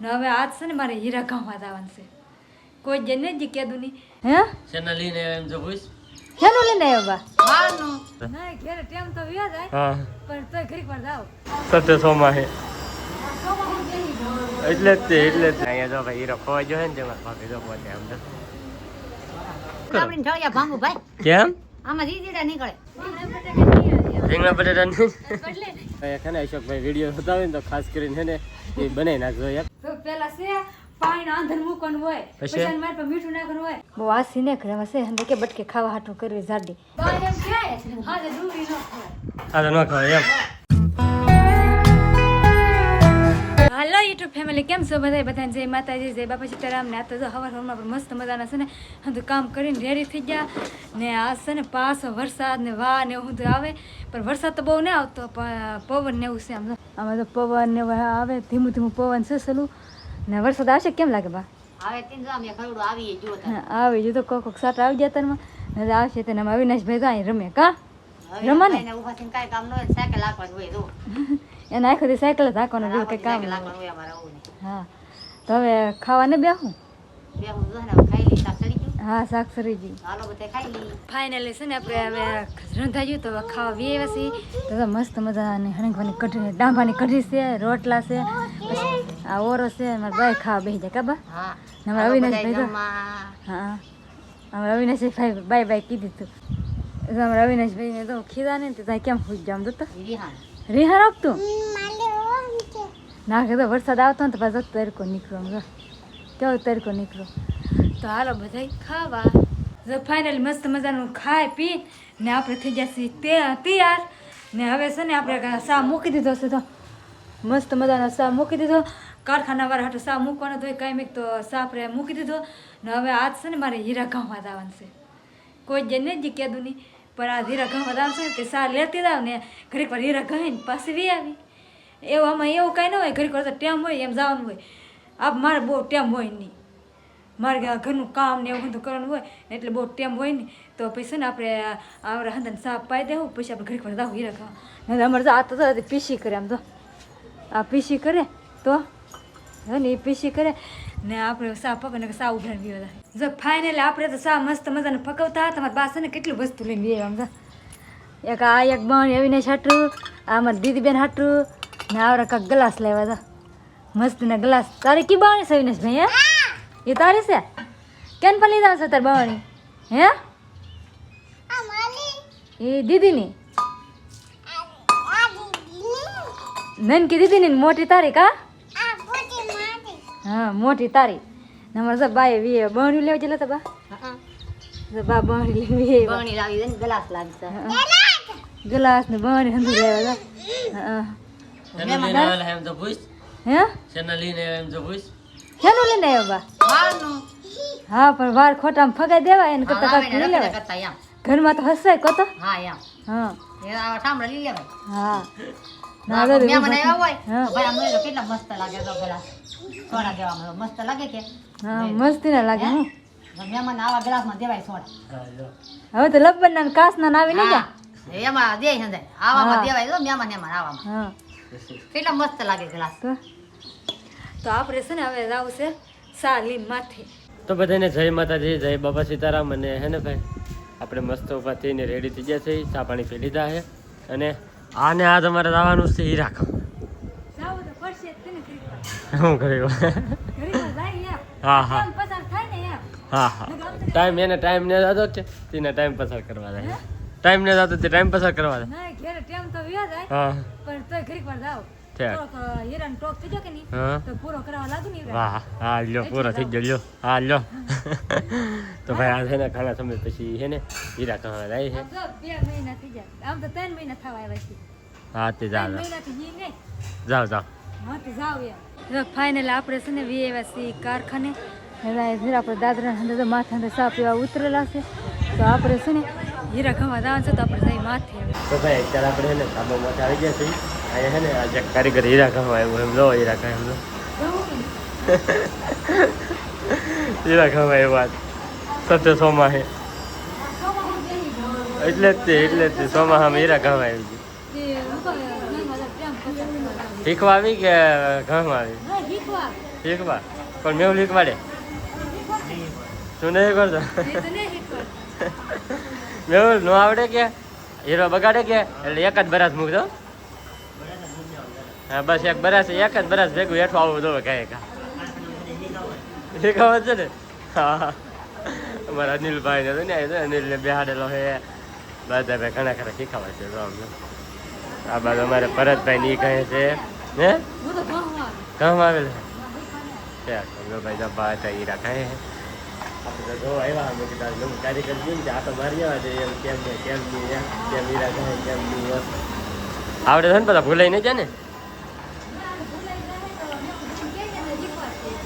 ને હવે આજ છે ને મારે હીરા ગામમાં જવાનું છે. કોઈ જઈને જ કીધું નહીં. હે શેના લઈને એમ જો પૂછ શેનું લઈને આવ્યો બા? માનું ના ઘરે ટેમ તો વ્યા જાય હા પણ તોય ઘડીક વાર જાવ. સત્ય સોમાં હે સોમાં બેહી જાવ. એટલે જ અહીંયા જો ભાઈ હીરો ખોવાઈ ગયો હે ને તેમાં ભાભી જો પોતે આમ તો આપણી ઠળિયા ભાંગું ભાઈ કેમ આમાં જીજીડા નીકળે રીંગણા બટેટા નહીં બદલે છે ને અશોકભાઈ વિડીયો બતાવે ને તો ખાસ કરીને છે ને એ બનાવી નાખજો યાર તો પેલા છે પાણી આંધર મૂકવાનું હોય પછી? પછી મારે પર મીઠું નાખવાનું હોય બહુ વાસી ને કરે છે હંદે કે બટકે ખાવા હાટું કરવી જાડી બા એમ કે હા જે ડુંગળી નો ખાય આ તો ન ખવાય એમ હાલો યુટ્યુબ ફેમિલી કેમ છો બધા બધાને જય માતાજી જય બાપા સીતારામ ને આ તો હવાર હવારમાં પણ મસ્ત મજાના છે ને બધું કામ કરીને રેડી થઈ ગયા ને આ છે ને પાછો વરસાદ ને વાહ ને એવું બધું આવે પણ વરસાદ તો બહુ નહીં આવતો પણ પવન ને એવું છે આમ આમાં તો પવન ને આવે ધીમું ધીમું પવન છે સલું ને વરસાદ આવશે કેમ લાગે બા હવે તીન જામ એ ખરડું આવી જો આવી જો તો કોક સાટ આવી જતા ને આવશે તેને અવિનાશભાઈ તો અહીં રમે કા રમા ને ઉભા થઈને કાંઈ કામ ન હોય સાયકલ હાંકવાનું હોય જો એને આખો દી સાયકલ જ હાંકવાનું બીજું કંઈ કામ સાયકલ નહીં. હાંકવાનું હોય અમારે આવું નહીં હા તો હવે ખાવાને બેહું બે હું જો ને ખાઈ લઈ શાક ચડી ગયું હા શાક સરીજી હાલો બધે ખાઈ લઈ ફાઇનલી છે ને આપણે હવે રંધાઈ ગયું તો હવે ખાવા વી આવ્યા છીએ તો મસ્ત મજાની હણગવાની કઢી ડાંભાની કઢી છે રોટલા છે પછી આ ઓરો છે મારા ભાઈ ખાવા બેસી જાય કાબા હા ને અમારા અવિનાશભાઈ તો જમવા હા અમારા અવિનાશભાઈ બાય બાય કીધું હતું અમારા અવિનાશભાઈને તો ખીધા ને તો કેમ હોઈ જામ તો વિહાન રીહા રાખતું નાખે તો વરસાદ આવતો ને તો પાછો તડકો નીકળો આમ જો કેવો તડકો નીકળો તો હાલો બધા ખાવા જો ફાઇનલી મસ્ત મજાનું ખાઈ પી ને આપણે થઈ જશે તૈયાર ને હવે છે ને આપણે સા મૂકી દીધો છે તો મસ્ત મજાનો સા મૂકી દીધો કારખાનાવાળા હાટું સા મૂકવાનો તો કાંઈ તો સા આપણે મૂકી દીધો ને હવે આજ છે ને મારે હીરા ગામમાં જવાનું છે કોઈ જઈને જ કીધું નહીં પણ આ હીરા ગામમાં જવાનું છે ને તે સા લેતી જાવ ને ઘડીક વાર હીરા ગઈને પાછી વી આવી એવું આમાં એવું કાંઈ ન હોય ઘડીક વાર તો ટેમ હોય એમ જવાનું હોય આપ મારે બહુ ટેમ હોય નહીં મારે ઘરનું કામ ને એવું બધું કરવાનું હોય એટલે બહુ ટેમ હોય નહીં તો પછી ને આપણે આવડા હંદાને સાપ પાઈ દેવું પછી આપણે ઘડીક વાર જાવ હીરા ખાવા અમારે તો આ તો પીસી કરે આમ તો આ પીસી કરે તો હે ને એ પીસી કરે ને આપણે સા પકડીને સા ઉભરાને પીવા જો ફાઇનલી આપણે તો સા મસ્ત મજાને પકવતા તમારા બા છે ને કેટલી વસ્તુ લઈને બી આમ તો એક આ એક બણ અવિનાશ હાટું આ મારી દીદીબેન હાટું ને આવડે કાંક ગ્લાસ લેવા હતા મસ્ત ને ગ્લાસ તારે કી બાવણી છે અવિનાશભાઈ હે એ તારી છે કેન પણ લીધા છે તાર બાવણી હે એ દીદીની નનકી દીદીની મોટી તારી કા હા મોટી તારી નંબર સબ બાય વી બણ્યું લેવા જેલા બા બા બણી લેવી બણી લાવી દે ને ગ્લાસ લાવી છે ગ્લાસ ને બણી હંધુ લેવા હા શેના લઈને આવેલા એમ તો પૂછ હે શેના લઈને એમ તો પૂછ શેનું લઈને આવ્યો બા માનું હા પણ વાર ખોટામાં ફગાઈ દેવાય એને કરતા કાંઈક લઈ લેવાય કરતા એમ ઘરમાં તો હસાય કોતો હા એમ હા એ આ ઠામડા લઈ લેવાય હા ના ના મહેમાન આવ્યા હોય હા. તો ભાઈ આમ જોઈ લો કેટલા મસ્ત લાગે તો ગ્લાસ સોડા દેવામાં મસ્ત લાગે કે હા મસ્તી ના લાગે હું મહેમાન આવા ગ્લાસમાં દેવાય સોડા હા જો હવે તો લબ્બન ના કાસ ના આવી નહીં જા હા, એમાં દે હંદે આવામાં દેવાય તો મહેમાન એમાં આવામાં હા કેટલા મસ્ત લાગે ગ્લાસ તો આપણે છે ને હવે જાવું છે સાલીન માથે તો બધાને જય માતાજી જય બાબા સીતારામ અને હે ને ભાઈ આપણે મસ્ત ઉભા થઈને રેડી થઈ ગયા છે ચા પાણી પી લીધા છે અને આને આ તમારે જવાનું છે હીરા ખાવા જાવું તો પડશે જ તને ઘડીક વાર. શું કર્યું ઘડીક વાર જાય એમ. હા હા ટાઈમ પસાર થાય ને એમ. હા હા ટાઈમ ને જતો કે તેને ટાઈમ પસાર કરવા જાય ટાઈમ ને જતો તે ટાઈમ પસાર કરવા જાય ના ઘેરે ટેમ તો વ્યા જાય હા પણ તોય ઘડીક વાર જાવ ઠીક. થોડોક હીરાનો ટોક થઈ ગયો કે નહીં હા તો પૂરો કરાવવા લાગુ ને હીરા. વાહ હા લ્યો પૂરો થઈ ગયો લ્યો હા લ્યો તો ભાઈ આ છે ને ઘણા સમય પછી છે ને હીરા ખાવા જાય છે આમ જો 2 મહિના થઈ જાય આમ તો 3 મહિના થવા આવ્યા છે હા તે 3 જાઓ મહિનાથી જી નહીં જાઓ જાઓ હા તે જાવ એમ ફાઇનલ આપણે છે ને વી આવ્યા છીએ કારખાને હવે જરા આપણે દાદરા અંદર તો માથે અંદર સા પીવા ઉતરેલા છે તો આપણે છે ને હીરા ખાવા જવાનું છે તો આપણે જઈ માથે તો ભાઈ અત્યારે આપણે છે ને ધાબામાં આવી ગયા છીએ અહીંયા છે ને આજે કારીગર હીરા ખાવા આવ્યો એમ લો હીરા ખાય એમ લો હીરા ખાવા આવ્યો વાત સત્ય સોમાં છે એટલે જ તે સોમાં હીરા ખાવા આવી ગઈ શીખવા આવી કે ઘરમાં આવી શીખવા પણ મેં શીખવાડે તું નહીં કરતો મેં નો આવડે કે હીરો બગાડે કે એટલે એક જ બરાસ મૂકજો હા બસ એક જ બરાસ ભેગું હેઠું આવું દો કાંઈ કા શીખવા છે ને હા અમારા અનિલભાઈ ને ને અનિલને બેહાડેલો છે બધા ભાઈ ઘણા ખરા શીખવા છે આ બાજુ અમારે ભરતભાઈ ની કહે છે હે કામ આવેલ છે ભાઈ જબ્બા હતા હીરા કહે આપણે તો જો આવ્યા અમે કીધું કારીગર જોયું ને આ તો મારી આવવા જોઈએ એમ કેમ ને કેમ નહીં કેમ હીરા કહે કેમ નહીં આવડે છે ને બધા ભૂલાઈ નહીં જાય ને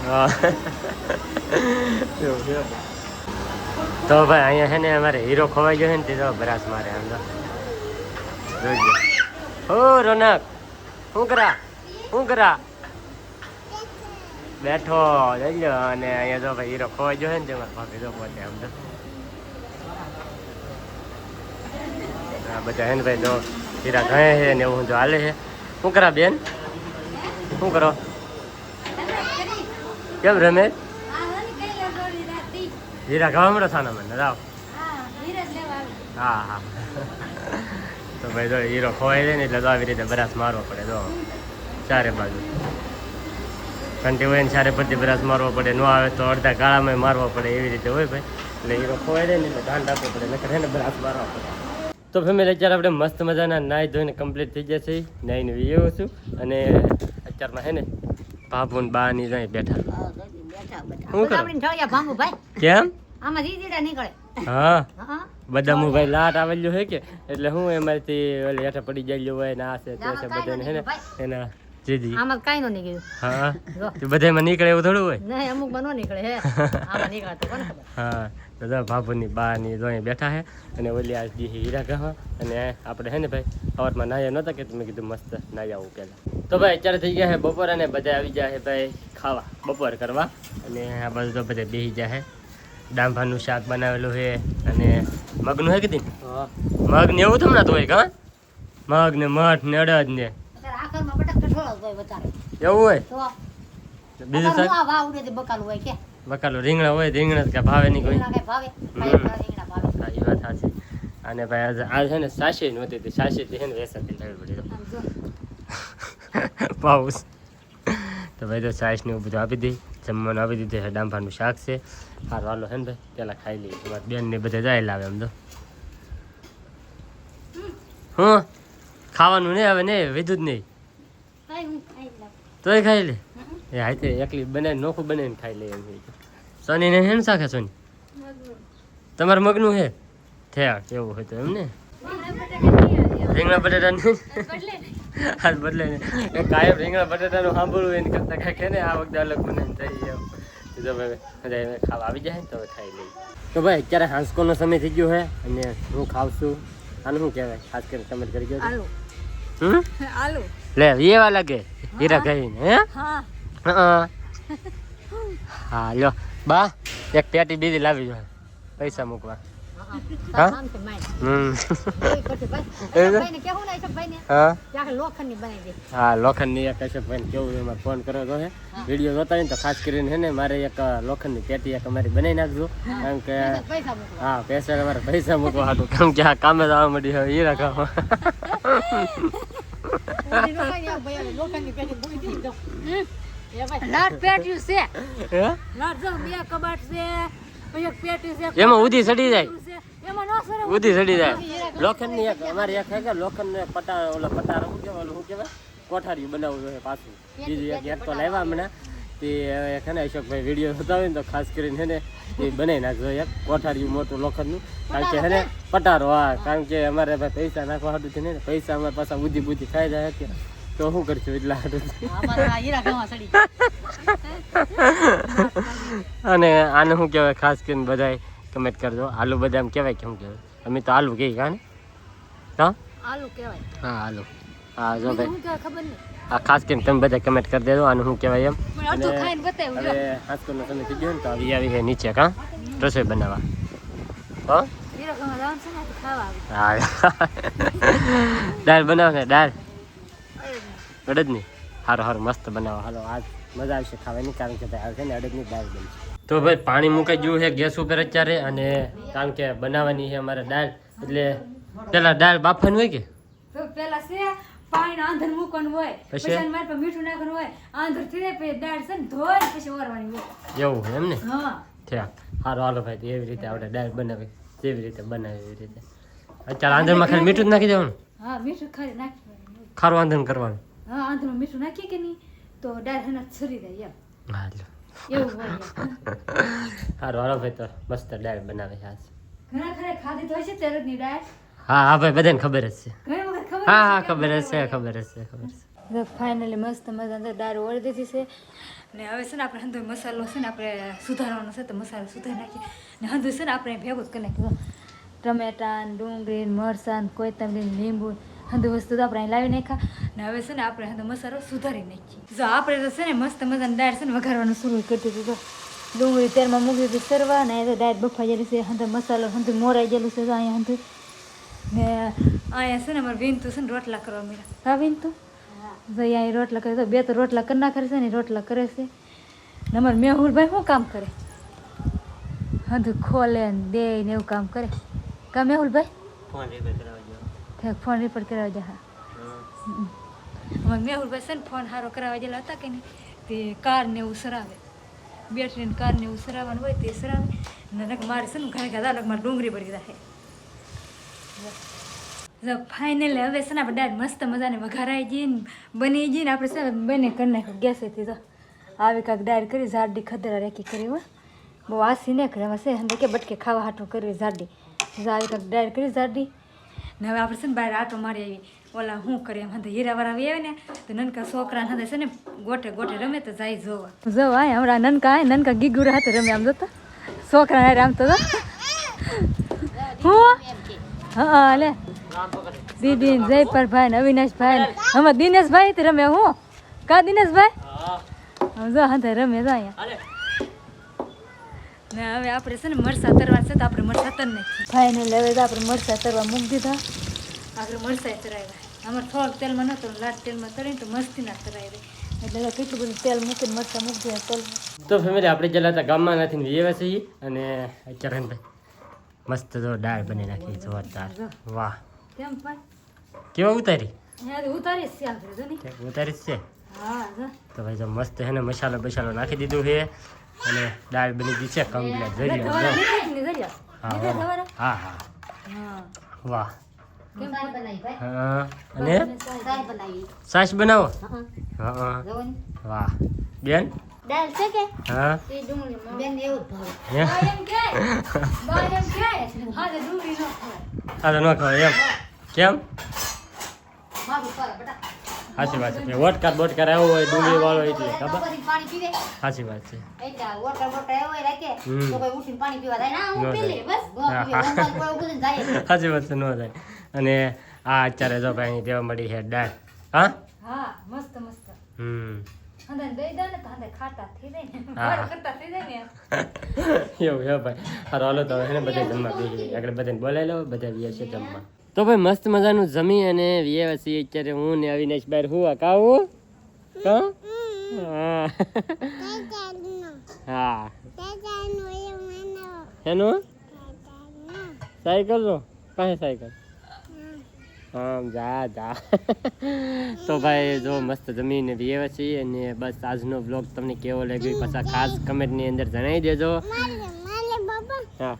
હા તો ભાઈ અહીંયા છે ને અમારે હીરો ખોવાઈ ગયો છે ને તે તો બરાસ મારે આમ તો જોઈજો હો રોનક શું કરા બેઠો જોઈજો અને અહીંયા તો ભાઈ હીરો ખોવાઈ ગયો છે ને તેમાં ભાભી તો પોતે આમ તો બધા હે ને ભાઈ તો હીરા ઘણે છે ને એવું તો હાલે છે શું કરા બેન શું કરો કેમ રમે હીરા ખાવા મળે થાના મને રાવ હા તો ભાઈ જો હીરો ખોવાઈ જાય ને એટલે તો આવી રીતે બરાસ મારવો પડે તો ચારે બાજુ ઘંટી હોય ને ચારે પરથી બરાસ મારવો પડે ન આવે તો અડધા ગાળામાં મારવો પડે એવી રીતે હોય ભાઈ એટલે હીરો ખોવાઈ જાય ને એટલે ધ્યાન રાખવું પડે નકર એને બરાસ મારવા પડે તો ફેમિલી અત્યારે આપણે મસ્ત મજાના નાહી ધોઈને કમ્પ્લીટ થઈ ગયા છે નાહીને વિયો છું અને અત્યારમાં હે ને બાપુ ને બા ની જાય બેઠા કેમ હા બધા હું ભાઈ લાટ આવેલું છે કે એટલે હું એમાંથી ઓલી હેઠા પડી જાય હોય ને આ છે તે છે બધાને હે ને એના જીજી આમાં કાઈ નો નીકળ્યું હા તો બધામાં નીકળે એવું થોડું હોય નહીં અમુક માં નો નીકળે હે આમાં નીકળે તો કોને ખબર હા તો બાપુની બા ની જોઈ બેઠા છે અને ઓલી આ દી હીરા કહા અને આપણે હે ને ભાઈ સવારમાં નાહ્યા નહોતા કે તમે કીધું મસ્ત નાહી આવું પહેલાં તો ભાઈ અત્યારે થઈ ગયા છે બપોર અને બધા આવી જાય છે ભાઈ ખાવા બપોર કરવા અને આ બાજુ તો બધા બેસી જાય છે ડાંભાનું શાક બનાવેલું છે અને મગનું છે કીધી મગ ને એવું તમને તો હોય કા મગ ને મઠ ને અડદ ને આખરમાં બટાકા કઠોળ હોય વધારે એવું હોય તો બીજું શાક વાવ ઉડે બકાલું હોય કે બકાલું રીંગણા હોય રીંગણા કે ભાવે નહીં કોઈ રીંગણા ભાવે રીંગણા ભાવે હા એ વાત સાચી અને ભાઈ આ છે ને સાસી નહોતી હતી સાસી છે ને વેસાતી થવી પડી પાઉસ તો ભાઈ તો સાસ ને એવું બધું આપી દઈ જમવાનું આપી દીધું છે ડાંભાનું શાક છે સારું હાલો છે ને ભાઈ પેલા ખાઈ લઈએ તમારી બેન ને બધા જાય લાવે એમ તો હું ખાવાનું નહીં હવે નહીં વિધું જ નહીં તોય ખાઈ લે એ હાથે એકલી બનાવીને નોખું બનાવીને ખાઈ લે એમ સોની ને હે ને શાખે સોની તમારે મગનું હે થયા કેવું હોય તો એમ ને રીંગણા બટાટા નહીં હાલ બદલે ને એ કાયમ રીંગણા બટાટાનું સાંભળવું એને કરતા કાંઈ ને આ વખતે અલગ બનાવીને થઈ એમ તો ભાઈ બધા ખાવા આવી જાય તો ખાઈ લઈએ તો ભાઈ અત્યારે હાંસકોનો સમય થઈ ગયો છે અને હું ખાઉં છું આનું શું કહેવાય ખાસ કરીને કમેન્ટ કરી ગયો આલુ લે એવા લાગે હીરા કહીને હે હા લ્યો બા એક પેટી બીજી લાવી જોઈએ પૈસા મૂકવા હા હા લોખંડની એક અશોકભાઈ કેવું એમાં ફોન કરો તો હે વિડીયો જોતા હોય ને તો ખાસ કરીને હે ને મારે એક લોખંડની પેટી એક અમારી બનાવી નાખજો કારણ કે હા પૈસા અમારે પૈસા મૂકવા હતું કેમ કે આ કામે જવા મળી હવે હીરા ખાવા એમાં ઉધી ચડી જાય ઉધી ચડી જાય લોખંડની એક અમારી એક છે લોખંડ એક પટાર ઓલા પટાર શું કહેવાય કોઠારી બનાવવું જોઈએ પાછું બીજું એક તો લાવ્યા હમણાં તે છે ને અશોકભાઈ વિડીયો જોતા હોય ને તો ખાસ કરીને છે ને એ બનાવી નાખજો એક કોઠારી મોટું લોખંડનું કારણ કે છે ને પટારો હા કારણ કે અમારે ભાઈ પૈસા નાખવા હાટું છે ને પૈસા અમારે પાછા બુદ્ધિ બુદ્ધિ ખાઈ જાય કે તો શું કરશું એટલા હાટું અને આને શું કહેવાય ખાસ કરીને બધાય કમેન્ટ કરજો આલુ બધા એમ કહેવાય કે શું કહેવાય અમે તો આલુ કહીએ કાને હા આલુ કહેવાય હા આલુ હા જો ભાઈ ખબર નહીં હા ખાસ કરીને તમે બધા કમેન્ટ કરી દેજો આનું શું કહેવાય એમ અડધું ખાઈને બતાવ્યું હવે આજકાલનો સમય થઈ ગયો ને તો આવી ગયા નીચે કાં રસોઈ બનાવવા હા હીરો ખાવા જવાનું છે ને તો ખાવા હા દાળ બનાવો ને દાળ અડદની સારું સારું મસ્ત બનાવો હાલો આજ મજા આવશે ખાવાની, કારણ કે ભાઈ આવશે ને અડદની દાળ બનશે. તો ભાઈ પાણી મુકાઈ ગયું છે ગેસ ઉપર અત્યારે, અને કારણ કે બનાવવાની છે અમારે દાળ, એટલે પેલા દાળ બાફવાની હોય કે તો પેલા છે પાણી આંધર મૂકવાનું હોય, પછી? પછી આને મારે પર મીઠું નાખવાનું હોય, આંધર થઈ જાય પછી દાળ છે ને ધોઈ પછી ઓરવાની હોય. એવું એમ ને? હા થયા સારું હાલો ભાઈ, તો એવી રીતે આપણે દાળ બનાવી જેવી રીતે બનાવે એવી રીતે. અત્યારે આંધરમાં ખાલી મીઠું જ નાખી દેવાનું, હા મીઠું ખાલી નાખવાનું. ખારું આંધણ કરવાનું. હા આંધરમાં મીઠું નાખીએ કે નહીં તો દાળ એના છરી જાય એમ હા લો એવું હોય એમ. સારું હાલો ભાઈ, તો મસ્ત દાળ બનાવે છે આજ. ઘણા ખરા ખાધી તો હશે તેરદની દાળ, હા હા ભાઈ, બધાને ખબર જ છે. ઘણી વખત ખબર હા હા છે ખબર જ છે, કેમ ખબર જ છે, ખબર છે. ફાઇનલી મસ્ત મજાની દાળ ઓળી દીધી છે ને હવે છે ને આપણે હંધો મસાલો છે ને આપણે સુધારવાનો છે, તો મસાલો સુધારી નાખીએ ને હંધો છે ને આપણે ભેગું જ કરી નાખીએ. ટમેટા ડુંગળી મરચાં કોથમરી લીંબુ હંધો વસ્તુ તો આપણે અહીં લાવી નાખ્યા ને હવે છે ને આપણે હંધો મસાલો સુધારી નાખીએ. જો આપણે તો છે ને મસ્ત મજાની દાળ છે ને વઘારવાનું શરૂ કરી દીધું. તો ડુંગળી તેલમાં મૂકી દીધી સરવા ને એ દાળ બફાઈ ગયેલી છે, હંધો મસાલો હંધો મોરાઈ ગયેલું છે. તો અહીંયા હંધું ને અહીંયા છે ને અમારે વિનતું છે ને રોટલા કરવા મળ્યા. હા વિનતું ભાઈ અહીં રોટલા કરે તો બે તો રોટલા કરી નાખે છે ને રોટલા કરે છે ને અમારે મેહુલભાઈ શું કામ કરે, હંધું ખોલે ને દે ને એવું કામ કરે કા મેહુલભાઈ? ફોન રિપેર કરાવજો. હા અમારે મેહુલભાઈ છે ને ફોન સારો કરાવવા ગયેલા હતા કે નહીં, તે કાર ને એવું સરાવે, બેટરીને કાર ને એવું સરાવવાનું હોય તે સરાવે ને મારે છે ને ઘરે ઘરે મારે ડુંગળી પડી જાય. ફાઇનલી હવે છે ને આપણે દાળ મસ્ત મજાને વઘારાઈ ગઈ ને બની ગઈ ને આપણે છે બને કરી નાખ્યું ગેસેથી. તો આવી કાંઈક દાળ કરી જાડી ખદરા રેકી કરી હોય, બહુ વાસી નહીં કરે. એમાં છે હંધે કે બટકે ખાવા હાટું કરવી જાડી, આવી કાંઈક દાળ કરી જાડી ને હવે આપણે છે ને બહાર આટો મારી આવી. ઓલા શું કરે એમ હંધે હીરાવાળા આવે ને તો નનકા છોકરા હંધે છે ને ગોટે ગોટે રમે તો જાય જોવા. જોવા હમણાં નનકા ગીગુરા હાથે રમે આમ જતા છોકરા હારે આમ તો હું હા લે દીદી જયપરભાઈ ને અવિનાશભાઈ ને અમારે દિનેશભાઈ તે રમે. હું કા દિનેશભાઈ જો હા રમે જો અહીંયા ને હવે આપણે છે ને મરસા તરવા છે તો આપણે મરસા તર નાખીએ. ફાઇનલ હવે તો આપણે મરસા તરવા મૂકી દીધા. આપણે મરસા તરાવ્યા, અમારે થોડોક તેલમાં નહોતો લાટ તેલમાં તરીને તો મસ્તી ના તરાવી એટલે કેટલું બધું તેલ મૂકીને મરસા મૂકી દીધા તેલમાં. તો ફેમિલી આપણે ગયેલા હતા ગામમાં નથી વ્યવા છીએ, અને અત્યારે ભાઈ મસ્ત તો દાળ બની નાખી જોરદાર. વાહ કેમ ભાઈ કેવા ઉતારી? અહીંયા ઉતારી છે આપણે જો નહીં ઉતારી જ છે. હા જો તો ભાઈ જો મસ્ત છે ને મસાલો બસાલો નાખી દીધું છે, અને દાળ બની ગઈ છે કમ્પ્લીટ. જરી હા હા વાહ. હા અને સાસ બનાવો. હા વાહ બેન. દાળ છે કે હા એ ડુંગળી બેન એવું જ ભાવે. હે? એમ કે બાય એમ કે હા તો ડુંગળી નો ખાય. હા તો ન ખવાય એમ કેમ? મારું પર બટા સાચી વાત છે. વોટકાર બોટકાર આવ્યો હોય ડુંગળી વાળો એટલે ખબર. પછી પાણી પીવે સાચી વાત છે. એટલે વોટર બોટર આવ્યો હોય રાખે હમ. તો કોઈ ઉઠીને પાણી પીવા જાય ના ન હું પી લે જાય. બસ ગો હા, પીવે હા. મોબાઈલ પર ઉભું જાય. સાચી વાત છે, ન થાય. અને આ અત્યારે જો ભાઈ દેવા મળી છે દાળ. હા હા મસ્ત મસ્ત હમ અંદર દઈ દે ને તો અંદર ખાતા થઈ જાય ને હા. બળ કરતા થઈ જાય ને એવું હે ભાઈ. સારું હાલો તો હવે બધા જમવા બેસી આગળ બધાને બોલાવી લો, બધા વ્યા છે જમવા. તો ભાઈ મસ્ત મજાનું જમી અને વ્યા છીએ અત્યારે હું ને અવિનાશ બહાર હું કાવું હા હા એનું સાયકલ નો કાંઈ સાયકલ હા જા જા. તો ભાઈ જો મસ્ત જમીને વ્યવા છીએ, અને બસ આજનો બ્લોગ તમને કેવો લાગ્યો પાછા ખાસ કમેન્ટની અંદર જણાવી દેજો. હા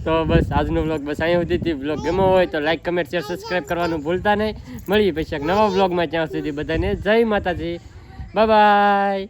તો બસ આજનો બ્લોગ બસ અહીંયા સુધીથી. બ્લોગ ગમ્યો હોય તો લાઈક કમેન્ટ શેર સબસ્ક્રાઈબ કરવાનું ભૂલતા નહીં. મળીએ પછી એક નવા બ્લોગમાં. ત્યાં સુધી બધાને જય માતાજી, બાય બાય.